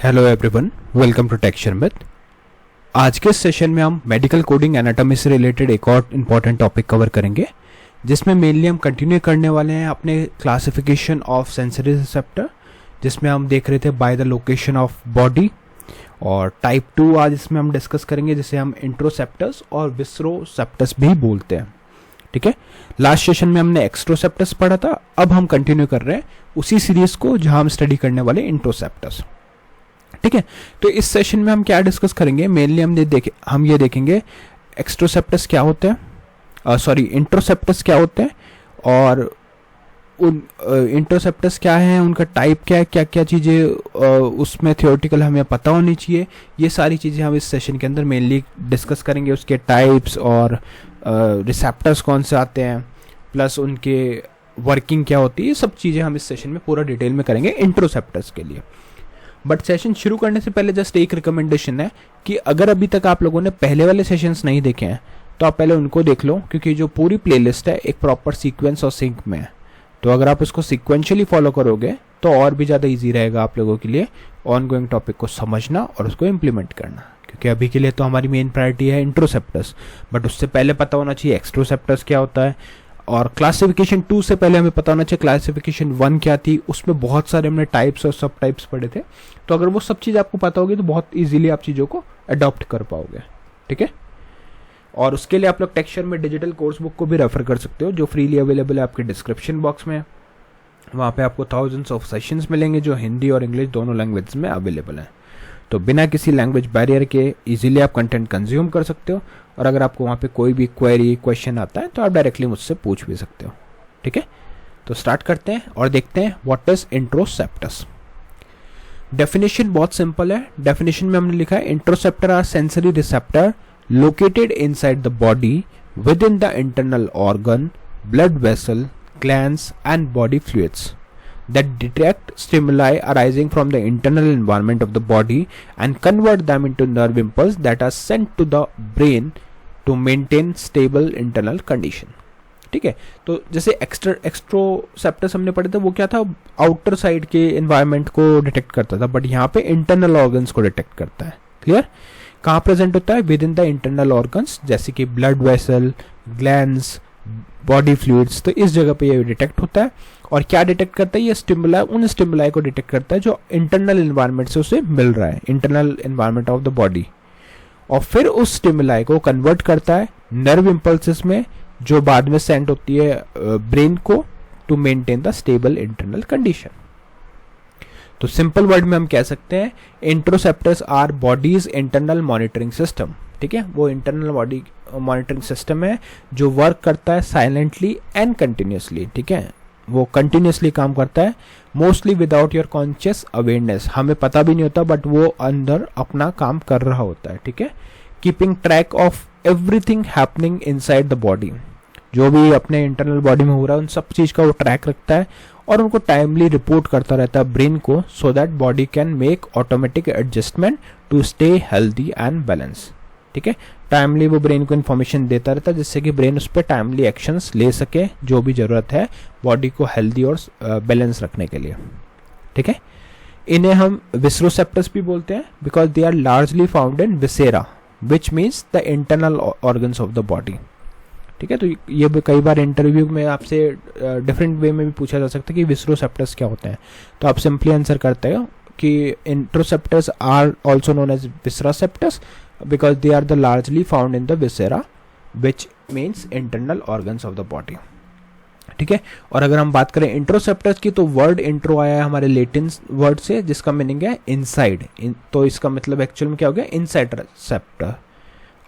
Hello everyone, welcome to texture myth. आज के session में हम मेडिकल कोडिंग एनाटॉमी से रिलेटेड एक और इम्पॉर्टेंट टॉपिक कवर करेंगे, जिसमें मेनली हम कंटिन्यू करने वाले हैं अपने क्लासिफिकेशन ऑफ सेंसरी रिसेप्टर, जिसमें हम देख रहे थे by the location of body. और टाइप 2 आज इसमें हम डिस्कस करेंगे, जिसे हम इंट्रोसेप्टर्स और विस्रोसेप्टर्स भी बोलते हैं। ठीक है, लास्ट सेशन में हमने एक्सट्रोसेप्टर्स पढ़ा था, अब हम कंटिन्यू कर रहे हैं उसी सीरीज को जहां हम स्टडी करने वाले इंट्रोसेप्टर्स। ठीक है, तो इस सेशन में हम क्या डिस्कस करेंगे, मेनली हम ये देखेंगे एक्सट्रोसेप्टर्स क्या होते हैं, इंट्रोसेप्टर्स क्या होते हैं, और उन इंट्रोसेप्टर्स क्या हैं, उनका टाइप क्या है, क्या क्या चीज़ें उसमें थियोरेटिकल हमें पता होनी चाहिए। ये सारी चीज़ें हम इस सेशन के अंदर मेनली डिस्कस करेंगे। उसके टाइप्स और रिसेप्टर्स कौन से आते हैं, प्लस उनके वर्किंग क्या होती है, ये सब चीज़ें हम इस सेशन में पूरा डिटेल में करेंगे इंट्रोसेप्टर्स के लिए। बट सेशन शुरू करने से पहले जस्ट एक रिकमेंडेशन है कि अगर अभी तक आप लोगों ने पहले वाले सेशंस नहीं देखे हैं तो आप पहले उनको देख लो, क्योंकि जो पूरी प्लेलिस्ट है एक प्रॉपर सीक्वेंस और सिंक में है। तो अगर आप उसको सिक्वेंशियली फॉलो करोगे तो और भी ज़्यादा इजी रहेगा आप लोगों के लिए ऑन गोइंग टॉपिक को समझना और उसको इम्प्लीमेंट करना। क्योंकि अभी के लिए तो हमारी मेन प्रायोरिटी है इंट्रोसेप्टर्स, बट उससे पहले पता होना चाहिए एक्सट्रोसेप्टर्स क्या होता है, और क्लासिफिकेशन 2 से पहले हमें पता होना चाहिए क्लासिफिकेशन 1 क्या थी। उसमें बहुत सारे हमने टाइप्स और सब टाइप्स पढ़े थे, तो अगर वो सब चीज़ आपको पता होगी तो बहुत इजीली आप चीज़ों को अडॉप्ट कर पाओगे। ठीक है, और उसके लिए आप लोग टेक्सचर में डिजिटल कोर्स बुक को भी रेफर कर सकते हो, जो फ्रीली अवेलेबल है आपके डिस्क्रिप्शन बॉक्स में। वहाँ पे आपको थाउजेंड्स ऑफ सेशंस मिलेंगे जो हिंदी और इंग्लिश दोनों लैंग्वेज में अवेलेबल हैं। तो बिना किसी लैंग्वेज बैरियर के इजीली आप कंटेंट कंज्यूम कर सकते हो, और अगर आपको वहाँ पे कोई भी क्वेरी क्वेश्चन आता है तो आप डायरेक्टली मुझसे पूछ भी सकते हो। ठीक है, तो स्टार्ट करते हैं और देखते हैं व्हाट इज इंट्रोसेप्टर्स। डेफिनेशन बहुत सिंपल है। डेफिनेशन में हमने लिखा है interoceptor are sensory receptor located inside the body within the internal organ, blood vessel, glands and body fluids that detect stimuli arising from the internal environment of the body and convert them into nerve impulse that are sent to the brain to maintain stable internal condition। ठीक है, तो जैसे एक्सट्रोसेप्टर्स हमने पढ़े थे वो क्या था, आउटर साइड के एनवायरनमेंट को डिटेक्ट करता था, बट यहाँ पे इंटरनल ऑर्गन्स को डिटेक्ट करता है। क्लियर, कहाँ प्रेजेंट होता है, with in the internal organs, जैसे कि blood vessel, glands, body fluids. तो इस जगह पे ये डिटेक्ट होता है, और क्या डिटेक्ट करता है, ये स्टिमुलाई, उन स्टिमुलाई को डिटेक्ट करता है जो इंटरनल एनवायरनमेंट से उसे मिल रहा है, internal environment of the body, और फिर उस स्टिमुलाई को कन्वर्ट करता है नर्व इम्पल्सेस में, जो बाद में सेंड होती है ब्रेन को to maintain the stable internal condition. तो सिंपल वर्ड में हम कह सकते हैं interoceptors are body's internal monitoring system. ठीक है, वो इंटरनल बॉडी मॉनिटरिंग सिस्टम है जो वर्क करता है साइलेंटली एंड कंटिन्यूसली। ठीक है, वो कंटिन्यूसली काम करता है, mostly without your conscious awareness, हमें पता भी नहीं होता बट वो अंदर अपना काम कर रहा होता है। ठीक है, keeping track of everything happening inside the body, जो भी अपने इंटरनल बॉडी में हो रहा है उन सब चीज का वो ट्रैक रखता है और उनको टाइमली रिपोर्ट करता रहता है ब्रेन को, so that body can make automatic adjustment to stay healthy and balance. ठीक है, टाइमली वो ब्रेन को इन्फॉर्मेशन देता रहता है जिससे कि ब्रेन उस पर टाइमली एक्शंस ले सके जो भी जरूरत है बॉडी को हेल्दी और बैलेंस रखने के लिए। ठीक है, इन्हें हम विस्रोसेप्टर्स भी बोलते हैं because they are largely found in viscera, which means the internal organs of the body. ठीक है, तो ये कई बार इंटरव्यू में आपसे डिफरेंट वे में भी पूछा जा सकता है कि विस्रोसेप्टर्स क्या होते हैं, तो आप सिंपली आंसर करते हो कि interoceptors are also known as visceroceptors because they are the largely found in the viscera, which means internal organs of the body. ठीक है, और अगर हम बात करें इंट्रोसेप्टर्स की तो वर्ड इंट्रो आया है हमारे लैटिन वर्ड से, जिसका मीनिंग है इनसाइड। तो इसका मतलब एक्चुअल में क्या हो गया, इनसाइड रिसेप्टर।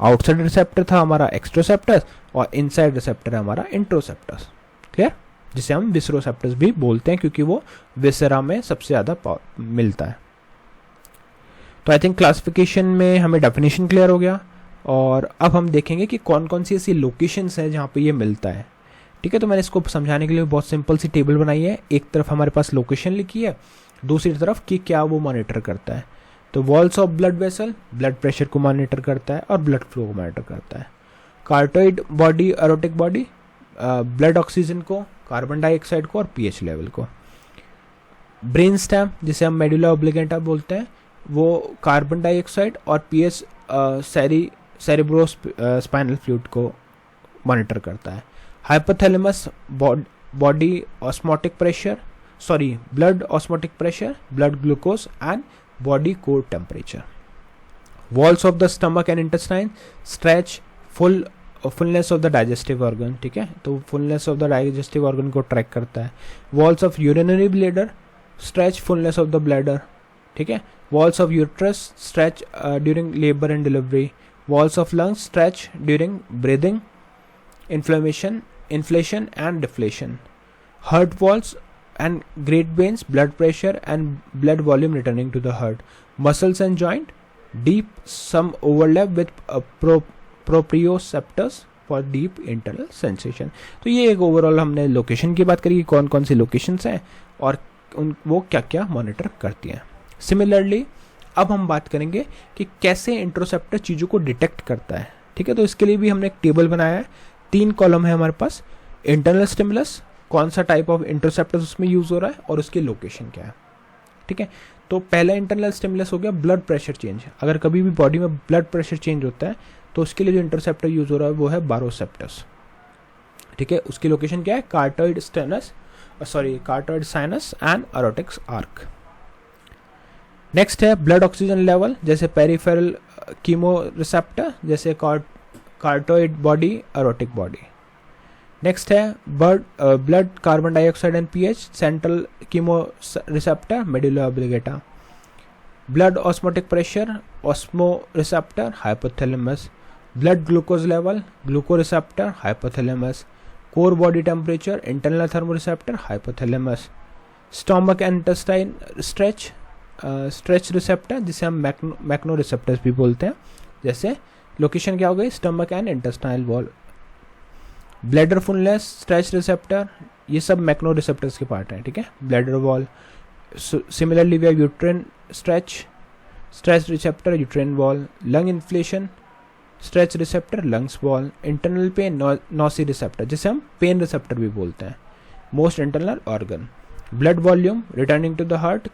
आउटसाइड रिसेप्टर था हमारा एक्सट्रोसेप्टर्स और इनसाइड रिसेप्टर है हमारा इंट्रोसेप्टर्स। क्लियर, जिसे हम विस्रोसेप्टर्स भी बोलते हैं क्योंकि वो विसेरा में सबसे ज्यादा मिलता है। तो आई थिंक क्लासिफिकेशन में हमें डेफिनेशन क्लियर हो गया, और अब हम देखेंगे कि कौन कौन सी ऐसी लोकेशंस है जहाँ पे ये मिलता है। ठीक है, तो मैंने इसको समझाने के लिए बहुत सिंपल सी टेबल बनाई है। एक तरफ हमारे पास लोकेशन लिखी है, दूसरी तरफ कि क्या वो मॉनिटर करता है। तो walls of blood vessel blood pressure को मॉनिटर करता है और ब्लड फ्लो को मॉनिटर करता है। Carotid body, aortic body blood oxygen को, कार्बन डाइऑक्साइड को और पीएच लेवल को। ब्रेन स्टेम जिसे हम मेडुला ऑब्लिगेटा बोलते हैं, वो कार्बन डाइऑक्साइड और पीएच सेरिब्रो स्पाइनल फ्लूइड को मॉनिटर करता है। Hypothalamus body osmotic pressure, blood osmotic pressure, blood glucose and body core temperature. Walls of the stomach and intestine stretch fullness of the digestive organ, ठीक है, तो fullness of the digestive organ को track करता है। Walls of urinary bladder stretch fullness of the bladder, ठीक है। Walls of uterus stretch during labour and delivery. Walls of lungs stretch during breathing, inflation and deflation. Heart walls and great veins, blood pressure and blood volume returning to the heart. Muscles and joint, deep, some overlap with proprioceptors for deep internal sensation. तो ये एक overall हमने location की बात करी कि कौन कौन सी लोकेशंस हैं और वो क्या क्या मॉनिटर करती हैं। सिमिलरली अब हम बात करेंगे कि कैसे इंट्रोसेप्टर चीज़ों को डिटेक्ट करता है, ठीक है। तो इसके लिए भी हमने एक टेबल बनाया है, 3 कॉलम है हमारे पास। इंटरनल स्टिमुलस, कौन सा टाइप ऑफ इंटरसेप्टर्स उसमें यूज़ हो रहा है और उसकी लोकेशन क्या है, ठीक है। तो पहला इंटरनल स्टिमुलस हो गया ब्लड प्रेशर चेंज। अगर कभी भी बॉडी में ब्लड प्रेशर चेंज होता है तो उसके लिए जो इंटरसेप्टर यूज़ हो रहा है वो है बारोसेप्टर्स, ठीक है। उसकी लोकेशन क्या है, carotid sinus and aortic arch. Next है ब्लड ऑक्सीजन लेवल, जैसे पेरिफेरल कीमो रिसेप्टर, जैसे carotid body, aortic body. Next है blood carbon dioxide and pH, central chemoreceptor, medulla oblongata. Blood osmotic pressure, osmoreceptor, hypothalamus. Blood glucose level, glucoreceptor, hypothalamus. Core body temperature, internal thermoreceptor, hypothalamus. Stomach and intestine stretch receptor, जिसे हम मैक्नो receptors भी बोलते हैं। जैसे location क्या हो गई, stomach and intestinal wall. Bladder fullness, stretch receptor, ये सब मैक्नो रिसेप्टर्स के पार्ट हैं, ठीक है। Bladder wall, similarly we have uterine stretch receptor, uterine wall. Lung inflation, stretch receptor, lungs wall. Internal pain, nociceptor, जिसे हम pain receptor भी बोलते हैं, most internal organ. Blood volume, returning to the heart,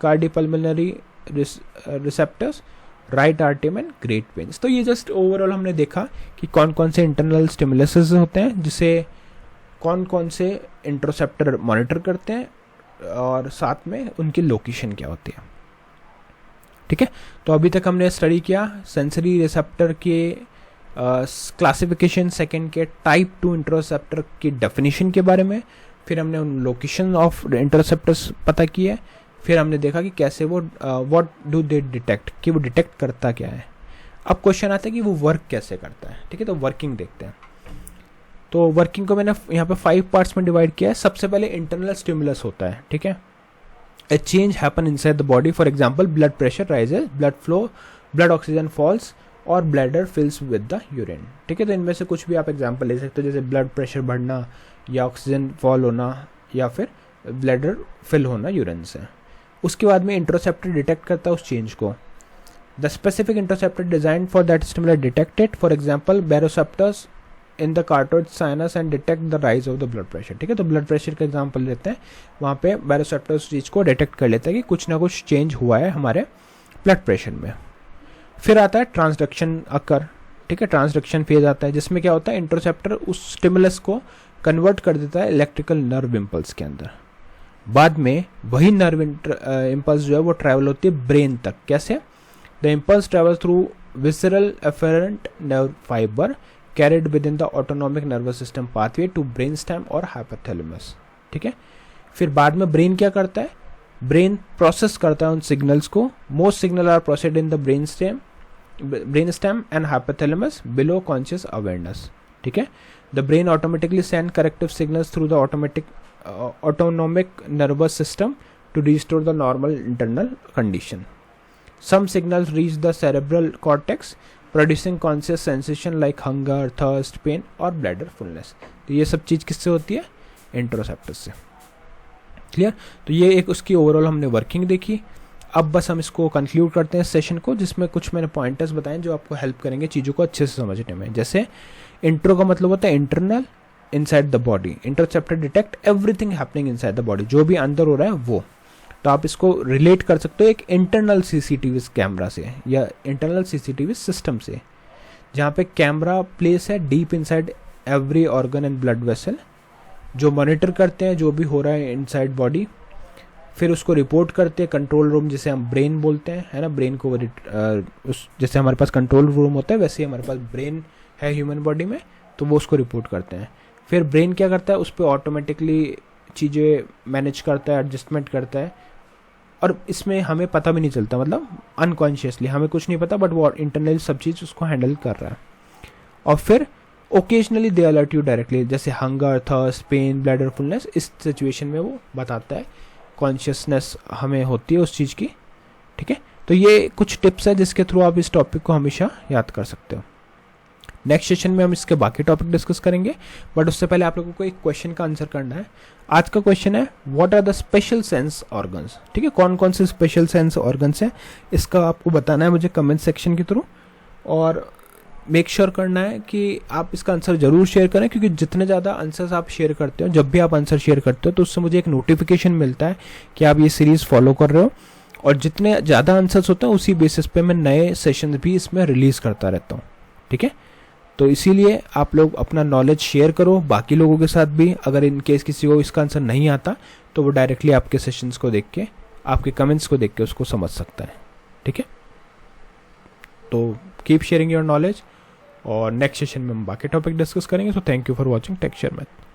cardiopulmonary receptors, right आर्टियम and great veins. तो ये just overall हमने देखा कि कौन कौन से इंटरनल स्टिमुलसेस होते हैं, जिसे कौन कौन से इंट्रोसेप्टर मॉनिटर करते हैं और साथ में उनकी लोकेशन क्या होती है, ठीक है। तो अभी तक हमने स्टडी किया सेंसरी रिसेप्टर के क्लासिफिकेशन, सेकंड के टाइप 2 इंट्रोसेप्टर की डेफिनेशन के बारे में, फिर हमने उन लोकेशन ऑफ इंट्रोसेप्टर्स पता किए, फिर हमने देखा कि कैसे वो व्हाट डू दे डिटेक्ट, कि वो डिटेक्ट करता क्या है। अब क्वेश्चन आता है कि वो वर्क कैसे करता है, ठीक है। तो वर्किंग देखते हैं। तो वर्किंग को मैंने यहाँ पे 5 पार्ट्स में डिवाइड किया है। सबसे पहले इंटरनल स्टिमुलस होता है, ठीक है। A change happen inside the body, for example blood pressure rises, blood flow, blood oxygen falls और bladder fills with the urine, ठीक है। तो इनमें से कुछ भी आप एग्जांपल ले सकते हो, जैसे ब्लड प्रेशर बढ़ना या ऑक्सीजन फॉल होना या फिर ब्लैडर फिल होना यूरिन से। उसके बाद में इंट्रोसेप्टर डिटेक्ट करता है उस चेंज को। The specific interoceptor design for that stimulus detected, for example baroreceptors in the carotid sinus and detect the rise of the blood pressure, ठीक है। तो ब्लड प्रेशर का एग्जांपल लेते हैं, वहाँ पे बैरोसेप्टर्स चीज को डिटेक्ट कर लेता है कि कुछ ना कुछ चेंज हुआ है हमारे ब्लड प्रेशर में। फिर आता है ट्रांसडक्शन अकर, ठीक है। ट्रांसडक्शन फेज आता है, जिसमें क्या होता है, इंट्रोसेप्टर उस स्टिमुलस को कन्वर्ट कर देता है इलेक्ट्रिकल नर्व इम्पल्स के अंदर। बाद में वही नर्व इम्पल्स जो है वो ट्रैवल होती है ब्रेन तक। कैसे, the impulse travel through visceral afferent nerve fibre carried within the autonomic nervous system pathway to brain stem और हाइपोथैलेमस, ठीक है। फिर बाद में ब्रेन क्या करता है, ब्रेन प्रोसेस करता है उन सिग्नल्स को। Most signal are processed in the brain stem and hypothalamus below conscious awareness, ठीक है। The brain automatically send corrective signals through the autonomic nervous system to restore the normal internal condition. Some signals reach the cerebral cortex producing conscious sensation like hunger, thirst, pain और bladder fullness. तो ये सब चीज़ किससे होती है, इंट्रोसेप्टर्स से। Clear. तो ये एक उसकी ओवरऑल हमने वर्किंग देखी। अब बस हम इसको कंक्लूड करते हैं सेशन को, जिसमें कुछ मैंने पॉइंटर्स बताएं जो आपको हेल्प करेंगे चीज़ों को अच्छे से समझने में। जैसे इंट्रो का मतलब होता है internal, inside the body. Interceptor detect everything happening inside the body, जो भी अंदर हो रहा है वो। तो आप इसको रिलेट कर सकते हो एक इंटरनल सीसीटीवी कैमरा से या इंटरनल सीसीटीवी सिस्टम से, जहाँ पे कैमरा प्लेस है deep inside every organ and blood vessel, जो मॉनिटर करते हैं जो भी हो रहा है इनसाइड बॉडी, फिर उसको रिपोर्ट करते हैं कंट्रोल रूम, जिसे हम ब्रेन बोलते हैं, है ना। ब्रेन को उस जैसे हमारे पास कंट्रोल रूम होता है वैसे ही हमारे पास ब्रेन है ह्यूमन बॉडी में, तो वो उसको रिपोर्ट करते हैं। फिर ब्रेन क्या करता है, उस पर ऑटोमेटिकली चीज़ें मैनेज करता है, एडजस्टमेंट करता है, और इसमें हमें पता भी नहीं चलता, मतलब अनकॉन्शियसली हमें कुछ नहीं पता, बट वो इंटरनली सब चीज़ उसको हैंडल कर रहा है। और फिर occasionally they alert you directly, जैसे hunger, thirst, pain, bladder fullness, इस सिचुएशन में वो बताता है, कॉन्शियसनेस हमें होती है उस चीज़ की, ठीक है। तो ये कुछ टिप्स है जिसके थ्रू आप इस टॉपिक को हमेशा याद कर सकते हो। नेक्स्ट सेशन में हम इसके बाकी टॉपिक डिस्कस करेंगे, बट उससे पहले आप लोगों को एक क्वेश्चन का आंसर करना है। आज का क्वेश्चन है what are the special sense organs, ठीक है। कौन कौन से स्पेशल सेंस ऑर्गन्स हैं इसका आपको बताना है मुझे कमेंट सेक्शन के थ्रू, और मेक श्योर करना है कि आप इसका आंसर जरूर शेयर करें, क्योंकि जितने ज़्यादा आंसर्स आप शेयर करते हो, जब भी आप आंसर शेयर करते हो तो उससे मुझे एक नोटिफिकेशन मिलता है कि आप ये सीरीज़ फॉलो कर रहे हो, और जितने ज़्यादा आंसर्स होते हैं उसी बेसिस पे मैं नए सेशन भी इसमें रिलीज़ करता रहता हूँ, ठीक है। तो इसीलिए आप लोग अपना नॉलेज शेयर करो बाकी लोगों के साथ भी। अगर इन केस किसी को इसका आंसर नहीं आता तो वो डायरेक्टली आपके सेशंस को देख के, आपके कमेंट्स को देख के उसको समझ सकता है, ठीक है। तो कीप शेयरिंग योर नॉलेज, और नेक्स्ट सेशन में हम बाकी टॉपिक डिस्कस करेंगे। So thank you for watching tech share math.